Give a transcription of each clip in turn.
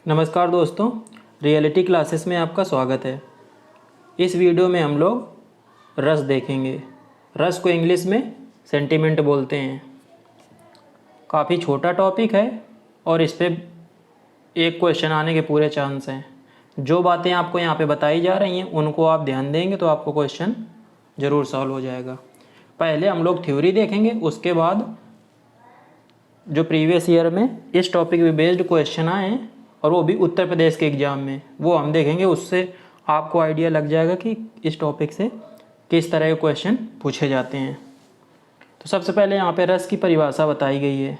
नमस्कार दोस्तों, reality classes में आपका स्वागत है। इस वीडियो में हम लोग रस देखेंगे। रस को इंग्लिश में सेंटिमेंट बोलते हैं। काफ़ी छोटा टॉपिक है और इस पे एक क्वेश्चन आने के पूरे चांस हैं। जो बातें आपको यहाँ पे बताई जा रही हैं उनको आप ध्यान देंगे तो आपको क्वेश्चन ज़रूर सॉल्व हो जाएगा। पहले हम लोग थ्योरी देखेंगे, उसके बाद जो प्रीवियस ईयर में इस टॉपिक पे बेस्ड क्वेश्चन आए हैं और वो भी उत्तर प्रदेश के एग्ज़ाम में, वो हम देखेंगे। उससे आपको आइडिया लग जाएगा कि इस टॉपिक से किस तरह के क्वेश्चन पूछे जाते हैं। तो सबसे पहले यहाँ पे रस की परिभाषा बताई गई है।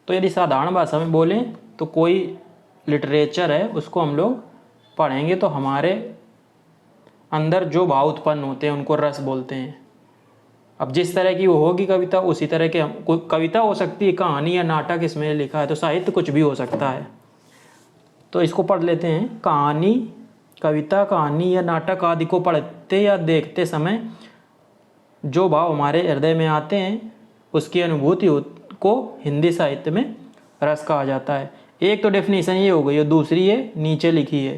तो यदि साधारण भाषा में बोलें तो कोई लिटरेचर है उसको हम लोग पढ़ेंगे तो हमारे अंदर जो भाव उत्पन्न होते हैं उनको रस बोलते हैं। अब जिस तरह की वो होगी कविता, उसी तरह के कोई कविता हो सकती है, कहानी या नाटक इसमें लिखा है, तो साहित्य कुछ भी हो सकता है। तो इसको पढ़ लेते हैं। कहानी, कविता, कहानी या नाटक आदि को पढ़ते या देखते समय जो भाव हमारे हृदय में आते हैं उसकी अनुभूति को हिंदी साहित्य में रस कहा जाता है। एक तो डेफिनेशन ये हो गई और दूसरी ये नीचे लिखी है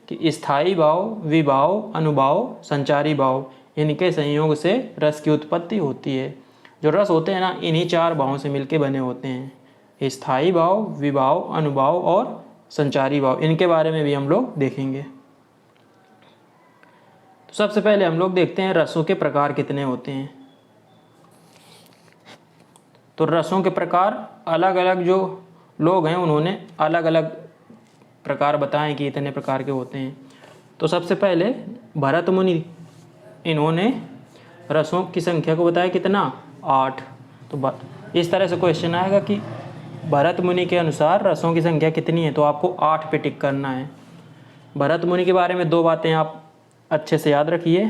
कि स्थायी भाव, विभाव, अनुभाव, संचारी भाव, इनके संयोग से रस की उत्पत्ति होती है। जो रस होते हैं ना, इन्हीं चार भावों से मिलके बने होते हैं। स्थायी भाव, विभाव, अनुभाव और संचारी भाव, इनके बारे में भी हम लोग देखेंगे। तो सबसे पहले हम लोग देखते हैं रसों के प्रकार कितने होते हैं। तो रसों के प्रकार अलग अलग जो लोग हैं उन्होंने अलग अलग प्रकार बताए कि इतने प्रकार के होते हैं। तो सबसे पहले भरत मुनि, इन्होंने रसों की संख्या को बताया कितना, 8। तो इस तरह से क्वेश्चन आएगा कि भरत मुनि के अनुसार रसों की संख्या कितनी है, तो आपको 8 पे टिक करना है। भरत मुनि के बारे में 2 बातें आप अच्छे से याद रखिए।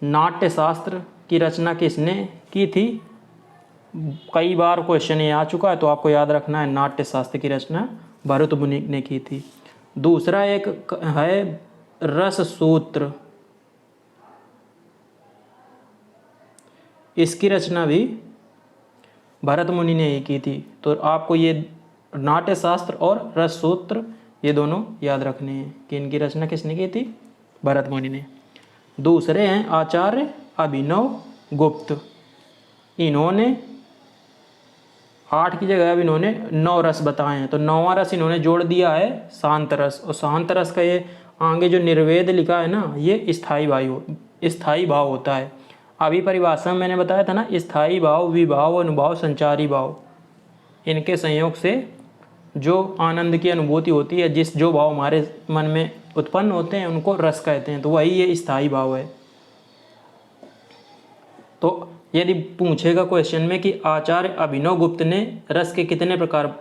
नाट्य शास्त्र की रचना किसने की थी, कई बार क्वेश्चन ये आ चुका है, तो आपको याद रखना है नाट्य शास्त्र की रचना भरत मुनि ने की थी। दूसरा एक है रस सूत्र, इसकी रचना भी भरत मुनि ने ही की थी। तो आपको ये नाट्य शास्त्र और रस सूत्र ये दोनों याद रखने हैं कि इनकी रचना किसने की थी, भरत मुनि ने। दूसरे हैं आचार्य अभिनव गुप्त, इन्होंने 8 की जगह अब इन्होंने 9 रस बताए हैं। तो 9वां रस इन्होंने जोड़ दिया है शांत रस। और शांत रस का ये आगे जो निर्वेद लिखा है ना, ये स्थायी भाव होता है। अभी परिभाषा में मैंने बताया था ना, स्थायी भाव, विभाव, अनुभाव, संचारी भाव, इनके संयोग से जो आनंद की अनुभूति होती है, जो भाव हमारे मन में उत्पन्न होते हैं उनको रस कहते हैं। तो वही ये स्थायी भाव है। तो यदि पूछेगा क्वेश्चन में कि आचार्य अभिनव गुप्त ने रस के कितने प्रकार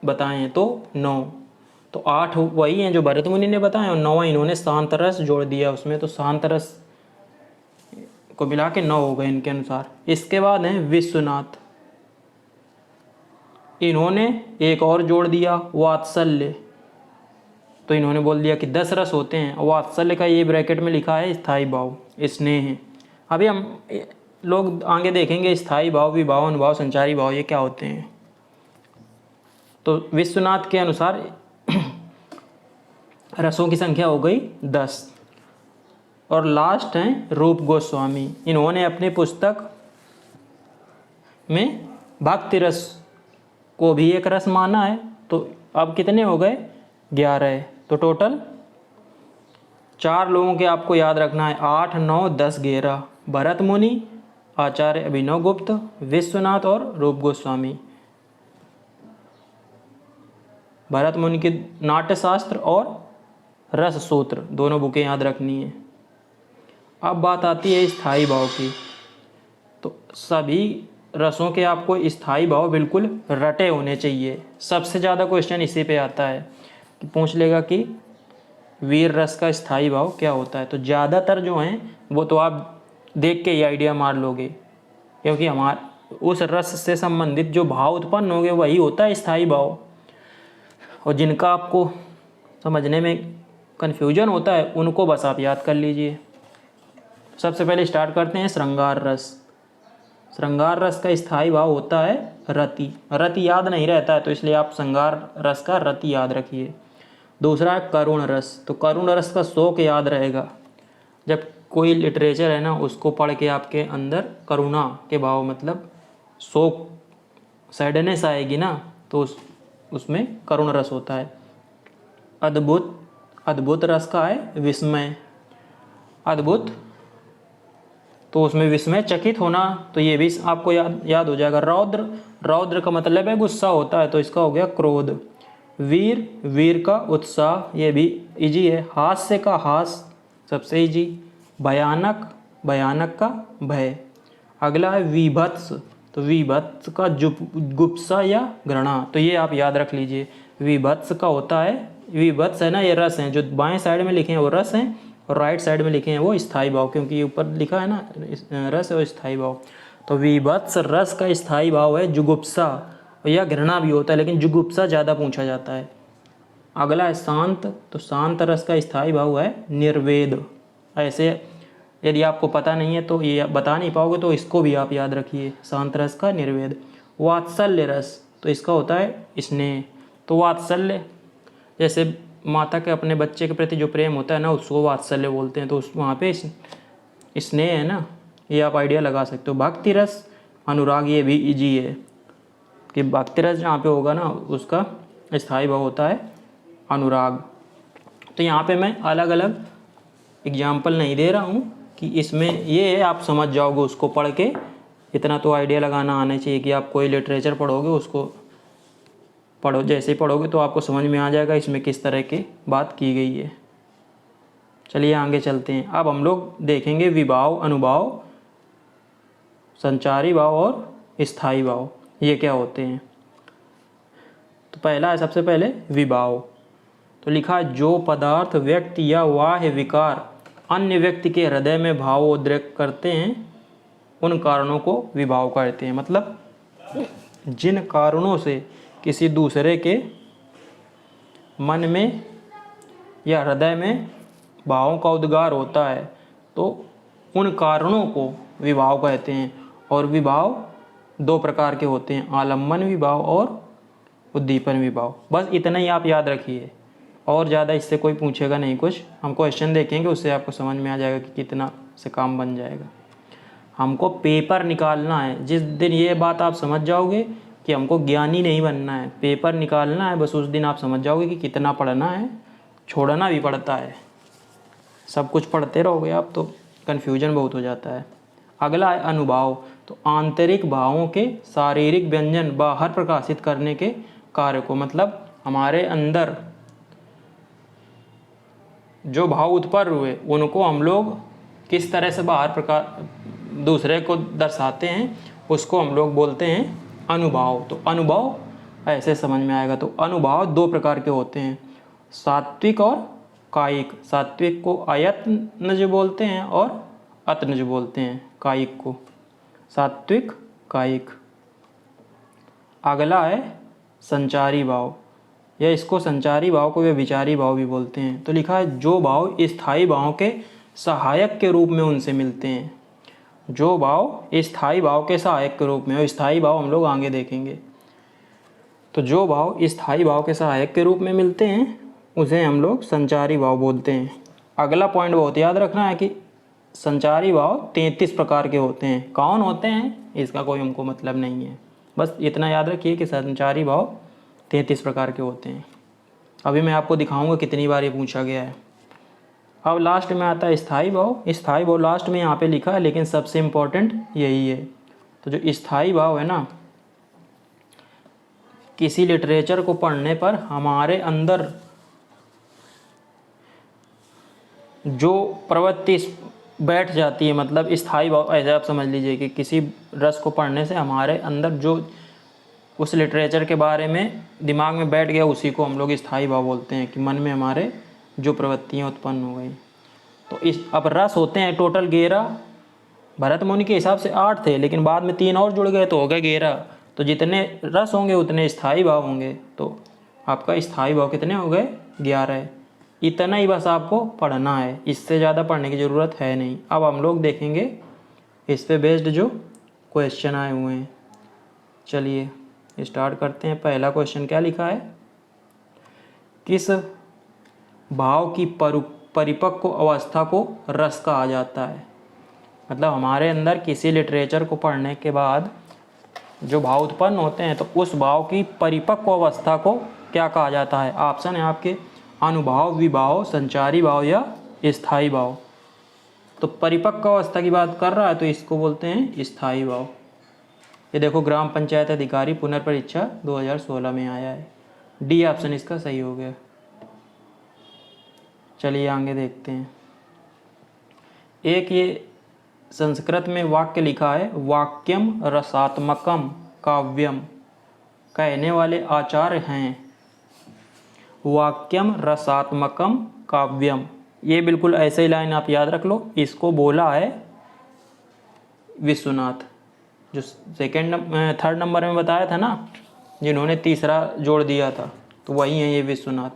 बताए हैं, तो 9। तो 8 वही हैं जो भरत मुनि ने बताए और 9 इन्होंने शांत रस जोड़ दिया उसमें। तो शांत रस को मिला के 9 हो गए इनके अनुसार। इसके बाद हैं विश्वनाथ, इन्होंने एक और जोड़ दिया, वात्सल्य। तो इन्होंने बोल दिया कि 10 रस होते हैं। वात्सल्य का ये ब्रैकेट में लिखा है स्थायी भाव, स्नेह। अभी हम लोग आगे देखेंगे स्थायी भाव, विभाव, अनुभाव, संचारी भाव ये क्या होते हैं। तो विश्वनाथ के अनुसार रसों की संख्या हो गई 10। और लास्ट हैं रूप गोस्वामी, इन्होंने अपनी पुस्तक में भक्ति रस को भी एक रस माना है। तो अब कितने हो गए, 11। तो टोटल 4 लोगों के आपको याद रखना है, 8, 9, 10, 11। भरत मुनि, आचार्य अभिनव गुप्त, विश्वनाथ और रूप गोस्वामी। भरत मुनि के नाट्य शास्त्र और रस सूत्र दोनों बुकें याद रखनी है। अब बात आती है स्थायी भाव की। तो सभी रसों के आपको स्थायी भाव बिल्कुल रटे होने चाहिए। सबसे ज़्यादा क्वेश्चन इसी पे आता है कि पूछ लेगा कि वीर रस का स्थायी भाव क्या होता है। तो ज़्यादातर जो हैं वो तो आप देख के ही आइडिया मार लोगे, क्योंकि हमारे उस रस से संबंधित जो भाव उत्पन्न होंगे वही होता है स्थायी भाव। और जिनका आपको समझने में कन्फ्यूजन होता है उनको बस आप याद कर लीजिए। सबसे पहले स्टार्ट करते हैं श्रृंगार रस। श्रृंगार रस का स्थायी भाव होता है रति। रति याद नहीं रहता है तो इसलिए आप श्रृंगार रस का रति याद रखिए। दूसरा है करुण रस, तो करुण रस का शोक याद रहेगा। जब कोई लिटरेचर है ना उसको पढ़ के आपके अंदर करुणा के भाव मतलब शोक सैडनेस आएगी ना तो उसमें करुण रस होता है। अद्भुत, अद्भुत रस का है विस्मय। अद्भुत तो उसमें विस्मय चकित होना, तो ये भी आपको याद हो जाएगा। रौद्र, रौद्र का मतलब है गुस्सा होता है तो इसका हो गया क्रोध। वीर, वीर का उत्साह, ये भी इजी है। हास्य का हास सबसे इजी। भयानक, भयानक का भय। अगला है विभत्स, तो विभत्स का गुप्सा या घृणा, तो ये आप याद रख लीजिए। विभत्स का होता है, विभत्स है ना ये रस हैं, जो बाएं साइड में लिखे हैं वो रस हैं और राइट साइड में लिखे हैं वो स्थायी भाव, क्योंकि ऊपर लिखा है ना रस और स्थायी भाव। तो विभत्स रस का स्थायी भाव है जुगुप्सा, या घृणा भी होता है लेकिन जुगुप्सा ज़्यादा पूछा जाता है। अगला है शांत, तो शांत रस का स्थायी भाव है निर्वेद। ऐसे यदि आपको पता नहीं है तो ये बता नहीं पाओगे तो इसको भी आप याद रखिए, शांत रस का निर्वेद। वात्सल्य रस, तो इसका होता है स्नेह। तो वात्सल्य जैसे माता के अपने बच्चे के प्रति जो प्रेम होता है ना उसको वात्सल्य बोलते हैं, तो उस वहाँ पे स्नेह है ना, ये आप आइडिया लगा सकते हो। भक्ति रस, अनुराग, ये भी इजी है कि भक्ति रस जहाँ पे होगा ना उसका स्थायी भाव होता है अनुराग। तो यहाँ पे मैं अलग अलग एग्जाम्पल नहीं दे रहा हूँ कि इसमें ये है, आप समझ जाओगे उसको पढ़ के। इतना तो आइडिया लगाना आना चाहिए कि आप कोई लिटरेचर पढ़ोगे उसको पढ़ो, जैसे ही पढ़ोगे तो आपको समझ में आ जाएगा इसमें किस तरह की बात की गई है। चलिए आगे चलते हैं। अब हम लोग देखेंगे विभाव, अनुभाव, संचारी भाव और स्थायी भाव, ये क्या होते हैं। तो पहला है सबसे पहले विभाव। तो लिखा है जो पदार्थ, व्यक्ति या बाह्य विकार अन्य व्यक्ति के हृदय में भावोद्रेक करते हैं उन कारणों को विभाव कहते हैं। मतलब जिन कारणों से किसी दूसरे के मन में या हृदय में भावों का उद्गार होता है तो उन कारणों को विभाव कहते हैं। और विभाव दो प्रकार के होते हैं, आलम्बन विभाव और उद्दीपन विभाव। बस इतना ही आप याद रखिए, और ज़्यादा इससे कोई पूछेगा नहीं कुछ। हम क्वेश्चन देखेंगे उससे आपको समझ में आ जाएगा कि कितना से काम बन जाएगा। हमको पेपर निकालना है, जिस दिन ये बात आप समझ जाओगे कि हमको ज्ञानी नहीं बनना है, पेपर निकालना है, बस उस दिन आप समझ जाओगे कि कितना पढ़ना है। छोड़ना भी पड़ता है, सब कुछ पढ़ते रहोगे आप तो कन्फ्यूजन बहुत हो जाता है। अगला है अनुभाव। तो आंतरिक भावों के शारीरिक व्यंजन बाहर प्रकाशित करने के कार्य को, मतलब हमारे अंदर जो भाव उत्पन्न हुए उनको हम लोग किस तरह से बाहर दूसरे को दर्शाते हैं उसको हम लोग बोलते हैं अनुभाव। तो अनुभव ऐसे समझ में आएगा। तो अनुभाव दो प्रकार के होते हैं, सात्विक और कायिक। सात्विक को अयत्नज बोलते हैं और अत्नज बोलते हैं कायिक को, सात्विक कायिक। अगला है संचारी भाव, या इसको संचारी भाव को वे विचारी भाव भी बोलते हैं। तो लिखा है जो भाव स्थायी भाव के सहायक के रूप में उनसे मिलते हैं। जो भाव स्थायी भाव के सहायक के रूप में, और स्थायी भाव हम लोग आगे देखेंगे। तो जो भाव स्थायी भाव के सहायक के रूप में मिलते हैं उसे हम लोग संचारी भाव बोलते हैं। अगला पॉइंट बहुत याद रखना है कि संचारी भाव 33 प्रकार के होते हैं। कौन होते हैं इसका कोई हमको मतलब नहीं है, बस इतना याद रखिए कि संचारी भाव 33 प्रकार के होते हैं। अभी मैं आपको दिखाऊंगा कितनी बार ये पूछा गया है। अब लास्ट में आता है स्थायी भाव। स्थायी भाव लास्ट में यहाँ पे लिखा है लेकिन सबसे इम्पोर्टेंट यही है। तो जो स्थायी भाव है ना, किसी लिटरेचर को पढ़ने पर हमारे अंदर जो प्रवृत्ति बैठ जाती है, मतलब स्थायी भाव ऐसे आप समझ लीजिए कि किसी रस को पढ़ने से हमारे अंदर जो उस लिटरेचर के बारे में दिमाग में बैठ गया उसी को हम लोग स्थायी भाव बोलते हैं, कि मन में हमारे जो प्रवृत्तियाँ उत्पन्न हो गई। तो इस अब रस होते हैं टोटल 11। भरत मुनि के हिसाब से 8 थे लेकिन बाद में 3 और जुड़ गए तो हो गए 11। तो जितने रस होंगे उतने स्थायी भाव होंगे। तो आपका स्थायी भाव कितने हो गए? 11। इतना ही बस आपको पढ़ना है, इससे ज़्यादा पढ़ने की ज़रूरत है नहीं। अब हम लोग देखेंगे इस पे बेस्ड जो क्वेश्चन आए हुए हैं। चलिए स्टार्ट करते हैं। पहला क्वेश्चन क्या लिखा है, किस भाव की परिपक्व अवस्था को रस कहा जाता है। मतलब हमारे अंदर किसी लिटरेचर को पढ़ने के बाद जो भाव उत्पन्न होते हैं तो उस भाव की परिपक्व अवस्था को क्या कहा जाता है। ऑप्शन है आपके अनुभाव, विभाव, संचारी भाव या स्थायी भाव। तो परिपक्व अवस्था की बात कर रहा है तो इसको बोलते हैं स्थायी भाव। ये देखो ग्राम पंचायत अधिकारी पुनर्परीक्षा 2016 में आया है। डी ऑप्शन इसका सही हो गया। चलिए आगे देखते हैं। एक ये संस्कृत में वाक्य लिखा है, वाक्यम रसात्मकम काव्यम। कहने वाले आचार्य हैं वाक्यम रसात्मकम काव्यम। ये बिल्कुल ऐसे ही लाइन आप याद रख लो। इसको बोला है विश्वनाथ, जो थर्ड नंबर में बताया था ना, जिन्होंने तीसरा जोड़ दिया था, तो वही है ये विश्वनाथ।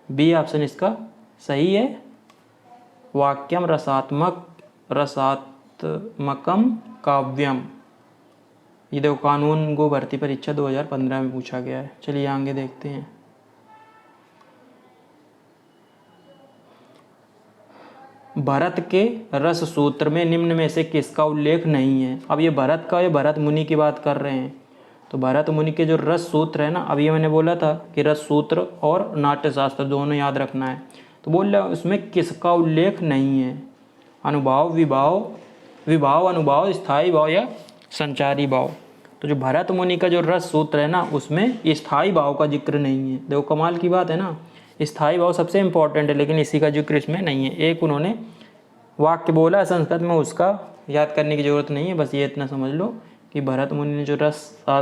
बी ऑप्शन इसका सही है, वाक्यम रसात्मकम काव्यम। ये देखो कानून गो भर्ती परीक्षा 2015 में पूछा गया है। चलिए आगे देखते हैं। भरत के रस सूत्र में निम्न में से किसका उल्लेख नहीं है। अब ये भरत मुनि की बात कर रहे हैं, तो भरत मुनि के जो रस सूत्र है ना, अभी मैंने बोला था कि रस सूत्र और नाट्यशास्त्र दोनों याद रखना है, तो बोल रहे उसमें किसका उल्लेख नहीं है। अनुभाव, विभाव, अनुभाव, स्थायी भाव या संचारी भाव। तो जो भरत मुनि का जो रस सूत्र है ना, उसमें स्थायी भाव का जिक्र नहीं है। देखो कमाल की बात है ना, स्थायी भाव सबसे इंपॉर्टेंट है, लेकिन इसी का जिक्र इसमें नहीं है। एक उन्होंने वाक्य बोला है संस्कृत में, उसका याद करने की जरूरत नहीं है, बस ये इतना समझ लो कि भरत मुनि ने जो रस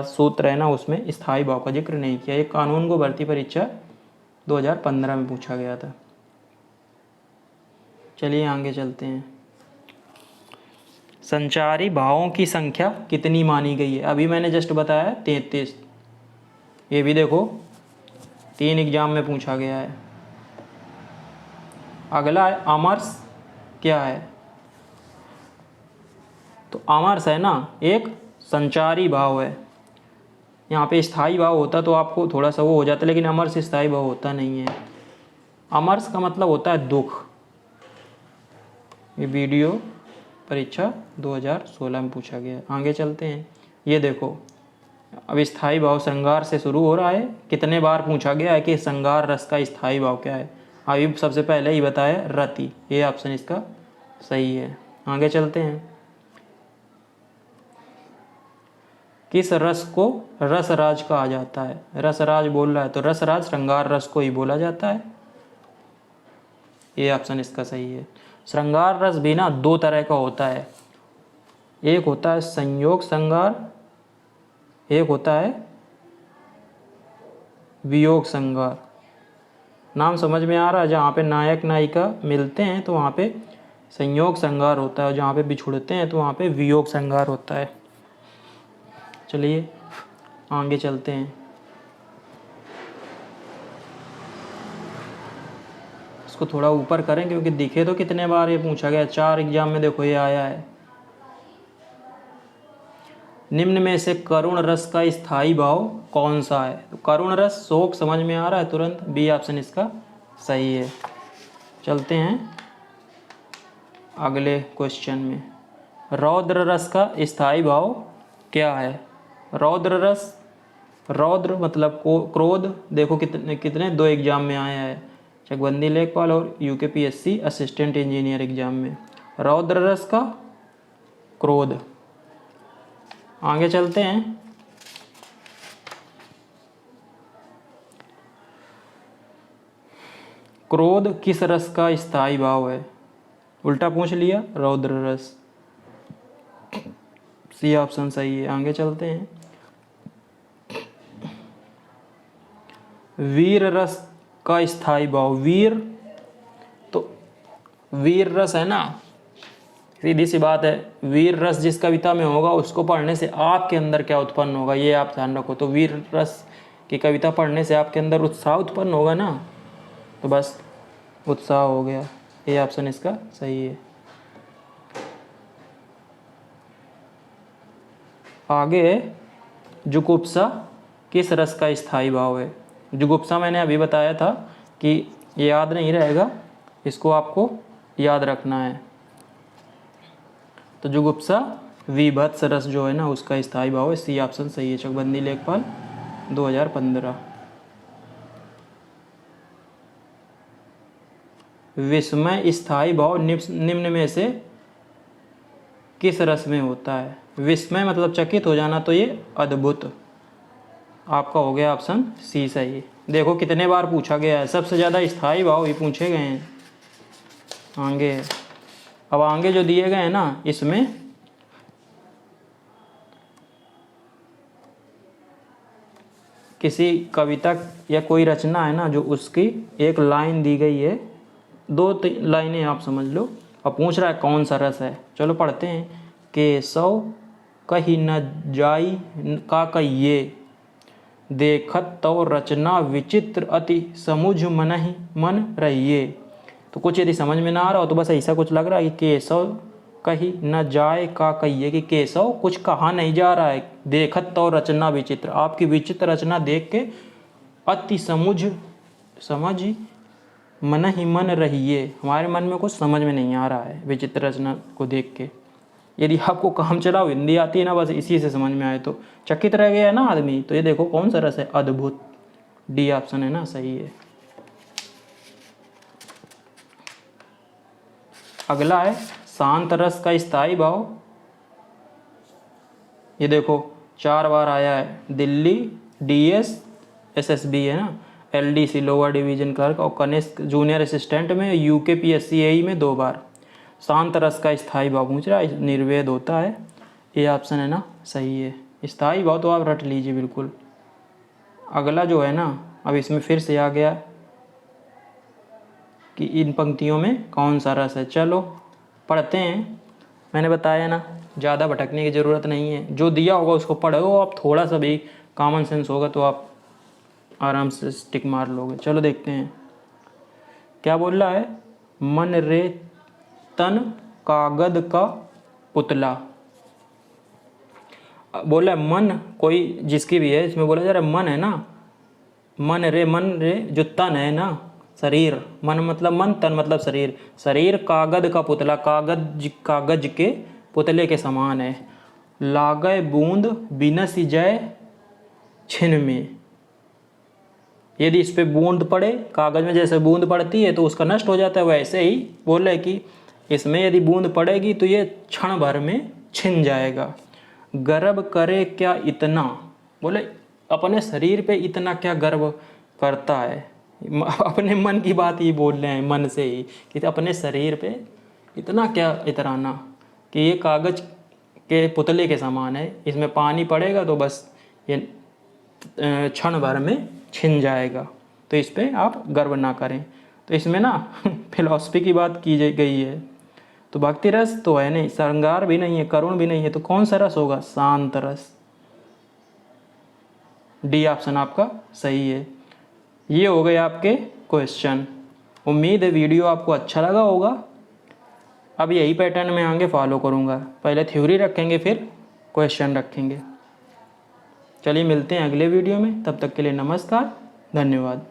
सूत्र है ना, उसमें स्थायी भाव का जिक्र नहीं किया। ये कानून को भर्ती परीक्षा 2015 में पूछा गया था। चलिए आगे चलते हैं। संचारी भावों की संख्या कितनी मानी गई है। अभी मैंने जस्ट बताया 33। ये भी देखो 3 एग्जाम में पूछा गया है। अगला है अमरस क्या है। तो अमरस है ना एक संचारी भाव है। यहाँ पे स्थायी भाव होता तो आपको थोड़ा सा वो हो जाता, लेकिन अमरस स्थायी भाव होता नहीं है। अमरस का मतलब होता है दुख। ये वीडियो परीक्षा 2016 में पूछा गया है। आगे चलते हैं। ये देखो अब स्थायी भाव श्रृंगार से शुरू हो रहा है। कितने बार पूछा गया है कि श्रृंगार रस का स्थायी भाव क्या है। अभी सबसे पहले ही बताया रति। ये ऑप्शन इसका सही है। आगे चलते हैं। किस रस को रसराज कहा जाता है। रसराज बोल रहा है तो रसराज श्रृंगार रस को ही बोला जाता है। ये ऑप्शन इसका सही है। श्रृंगार रस भी ना 2 तरह का होता है। एक होता है संयोग श्रृंगार, एक होता है वियोग श्रृंगार। नाम समझ में आ रहा है। जहाँ पे नायक नायिका मिलते हैं तो वहाँ पे संयोग श्रृंगार होता है, और जहाँ पे बिछुड़ते हैं तो वहाँ पे वियोग श्रृंगार होता है। चलिए आगे चलते हैं। इसको थोड़ा ऊपर करें क्योंकि दिखे तो कितने बार ये पूछा गया। 4 एग्जाम में देखो ये आया है। निम्न में से करुण रस का स्थायी भाव कौन सा है। तो करुण रस शोक समझ में आ रहा है तुरंत। बी ऑप्शन इसका सही है। चलते हैं अगले क्वेश्चन में। रौद्र रस का स्थायी भाव क्या है। रौद्र रस, रौद्र मतलब क्रोध। देखो कितने 2 एग्जाम में आया है, चकबंदी लेखपाल और यूकेपीएससी असिस्टेंट इंजीनियर एग्जाम में। रौद्र रस का क्रोध। आगे चलते हैं। क्रोध किस रस का स्थायी भाव है। उल्टा पूछ लिया, रौद्र रस। सी ऑप्शन सही है। आगे चलते हैं। वीर रस का स्थायी भाव। वीर, तो वीर रस है ना, सीधी सी बात है। वीर रस जिस कविता में होगा उसको पढ़ने से आपके अंदर क्या उत्पन्न होगा, ये आप ध्यान रखो। तो वीर रस की कविता पढ़ने से आपके अंदर उत्साह उत्पन्न होगा ना, तो बस उत्साह हो गया। ये ऑप्शन इसका सही है। आगे है जुगुप्सा किस रस का स्थायी भाव है। जुगुप्सा मैंने अभी बताया था कि ये याद नहीं रहेगा, इसको आपको याद रखना है। तो जुगुप्सा विभत्स रस जो है ना उसका स्थायी भाव है। सी ऑप्शन सही है। चकबंदी लेखपाल 2015। विस्मय स्थायी भाव निम्न में से किस रस में होता है। विस्मय मतलब चकित हो जाना, तो ये अद्भुत आपका हो गया ऑप्शन सी सही। देखो कितने बार पूछा गया है, सबसे ज़्यादा स्थायी भाव ही पूछे गए हैं। आगे अब आगे जो दिए गए हैं ना, इसमें किसी कविता या कोई रचना है ना जो उसकी एक लाइन दी गई है, 2-3 लाइनें आप समझ लो, अब पूछ रहा है कौन सा रस है। चलो पढ़ते हैं। केशव कही न जाई का कहिए, देखत तो रचना विचित्र अति समुझ मनहि मन रहिए। तो कुछ यदि समझ में ना आ रहा हो तो बस ऐसा कुछ लग रहा है कि केशव कही न जाए का कहिए, कि केशव कुछ कहा नहीं जा रहा है। देखत तो रचना विचित्र, आपकी विचित्र रचना देख के अति समझ मन ही मन रहिए, हमारे मन में कुछ समझ में नहीं आ रहा है विचित्र रचना को देख के। यदि आपको काम चलाओ हिंदी आती है ना, बस इसी से समझ में आए तो चकित रह गया है ना आदमी। तो ये देखो कौन सा रस है, अद्भुत। डी ऑप्शन है ना सही है। अगला है शांत रस का स्थायी भाव। ये देखो 4 बार आया है। दिल्ली DS SSB है ना, LDC लोअर डिवीजन क्लर्क और कनिष्क जूनियर असिस्टेंट में, UK PSC AE में 2 बार। शांत रस का स्थायी भाव पूछ रहा है, निर्वेद होता है। ये ऑप्शन है ना सही है। स्थायी भाव तो आप रट लीजिए बिल्कुल। अगला जो है ना, अब इसमें फिर से आ गया कि इन पंक्तियों में कौन सा रस है। चलो पढ़ते हैं। मैंने बताया ना ज़्यादा भटकने की ज़रूरत नहीं है, जो दिया होगा उसको पढ़ो। आप थोड़ा सा भी कॉमन सेंस होगा तो आप आराम से टिक मार लोगे। चलो देखते हैं क्या बोल रहा है। मन रे तन कागद का पुतला। बोला मन कोई जिसकी भी है, इसमें बोला जा रहा है मन है ना, मन रे जो तन है ना, शरीर, मन मतलब मन, तन मतलब शरीर। शरीर कागद का पुतला, कागज के पुतले के समान है। लागय बूंद बिनस जय छिन में। यदि इस पे बूंद पड़े, कागज में जैसे बूंद पड़ती है तो उसका नष्ट हो जाता है, वैसे ही बोल रहे कि इसमें यदि बूंद पड़ेगी तो ये क्षण भर में छिन जाएगा। गर्व करे क्या इतना, बोले अपने शरीर पे इतना क्या गर्व करता है। अपने मन की बात ही बोल रहे हैं, मन से ही, कि अपने शरीर पे इतना क्या इतराना कि ये कागज के पुतले के समान है, इसमें पानी पड़ेगा तो बस ये क्षण भर में छिन जाएगा। तो इस पे आप गर्व ना करें। तो इसमें ना फिलॉसफी की बात की गई है। तो भक्ति रस तो है नहीं, श्रृंगार भी नहीं है, करुण भी नहीं है, तो कौन सा रस होगा, शांत रस। डी ऑप्शन आपका सही है। ये हो गए आपके क्वेश्चन। उम्मीद है वीडियो आपको अच्छा लगा होगा। अब यही पैटर्न में आगे फॉलो करूँगा, पहले थ्योरी रखेंगे फिर क्वेश्चन रखेंगे। चलिए मिलते हैं अगले वीडियो में, तब तक के लिए नमस्कार, धन्यवाद।